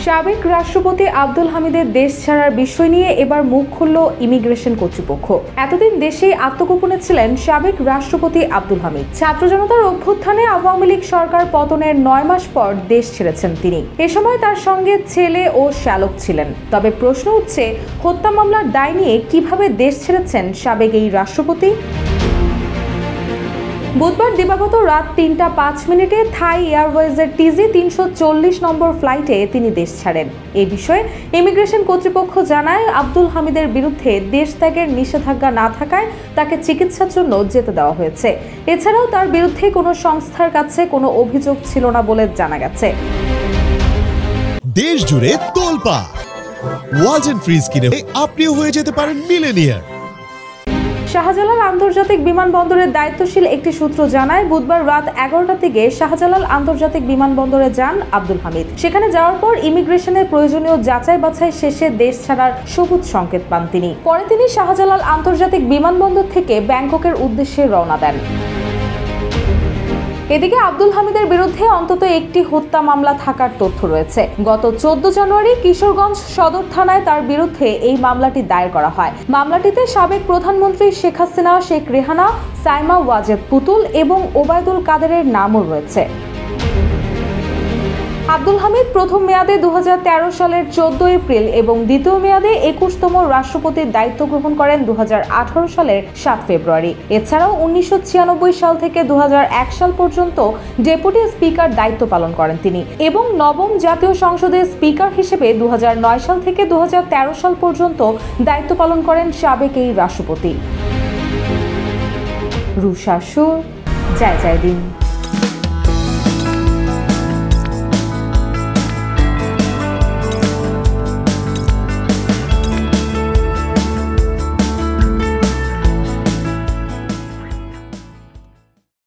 সাবেক রাষ্ট্রপতি আব্দুল হামিদের দেশ ছাড়ার বিষয় নিয়ে এবার মুখ খুলল ইমিগ্রেশন কর্তৃপক্ষ। এতদিন দেশে আত্মগোপনে ছিলেন সাবেক রাষ্ট্রপতি আব্দুল হামিদ। ছাত্র জনতার অভ্যুত্থানে আওয়ামী লীগ সরকার পতনের 9 মাস পর দেশ ছেড়েছেন তিনি। এ সময় তার সঙ্গে ছেলে ও শ্যালক ছিলেন। তবে প্রশ্ন উঠছে, হত্যা মামলার দায় নিয়ে কিভাবে দেশ ছেড়েছেন সাবেক এই রাষ্ট্রপতি? বুধবার দিবাগত রাত 3:05 থাই এয়ারওয়েজের TG 340 নম্বর ফ্লাইটে তিনি দেশ ছাড়েন। এই বিষয়ে ইমিগ্রেশন কর্তৃপক্ষ জানায়, আব্দুল হামিদের বিরুদ্ধে দেশ ত্যাগের নিষেধাজ্ঞা না থাকায় তাকে চিকিৎসার জন্য যেতে দেওয়া হয়েছে। এছাড়াও তার বিরুদ্ধে কোনো সংস্থার কাছে কোনো অভিযোগ ছিল না বলে জানা গেছে। দেশ জুড়ে তোলপাড় ওয়ালটন ফ্রিজ কিনে আপনিও হয়ে যেতে পারেন মিলেনিয়ার। শাহজালাল আন্তর্জাতিক বিমানবন্দরের দায়িত্বশীল একটি সূত্র জানায়, বুধবার রাত 11টার দিকে শাহজালাল আন্তর্জাতিক বিমানবন্দরে যান আব্দুল হামিদ। সেখানে যাওয়ার পর ইমিগ্রেশনের প্রয়োজনীয় যাচাই বাছাই শেষে দেশ ছাড়ার সবুজ সংকেত পান তিনি। পরে তিনি শাহজালাল আন্তর্জাতিক বিমানবন্দর থেকে ব্যাংককের উদ্দেশ্যে রওনা দেন। এদিকে আব্দুল হামিদের বিরুদ্ধে অন্তত একটি হত্যা মামলা থাকার তথ্য রয়েছে। গত 14 জানুয়ারি কিশোরগঞ্জ সদর থানায় তার বিরুদ্ধে এই মামলাটি দায়ের করা হয়। মামলাটিতে সাবেক প্রধানমন্ত্রী শেখ হাসিনা, শেখ রেহানা, সাইমা ওয়াজেদ পুতুল এবং ওবায়দুল কাদেরের নামও রয়েছে। আব্দুল হামিদ প্রথম মেয়াদে 2013 সালের 14 এপ্রিল এবং দ্বিতীয় মেয়াদে 21তম রাষ্ট্রপতির দায়িত্ব গ্রহণ করেন 2018 সালের 7 ফেব্রুয়ারি। এছাড়াও 1996 সাল থেকে 2001 সাল পর্যন্ত ডেপুটি স্পিকার দায়িত্ব পালন করেন তিনি এবং নবম জাতীয় সংসদের স্পিকার হিসেবে 2009 সাল থেকে 2013 সাল পর্যন্ত দায়িত্ব পালন করেন সাবেক এই রাষ্ট্রপতি। রুশা সুর, জয় জয় দিন।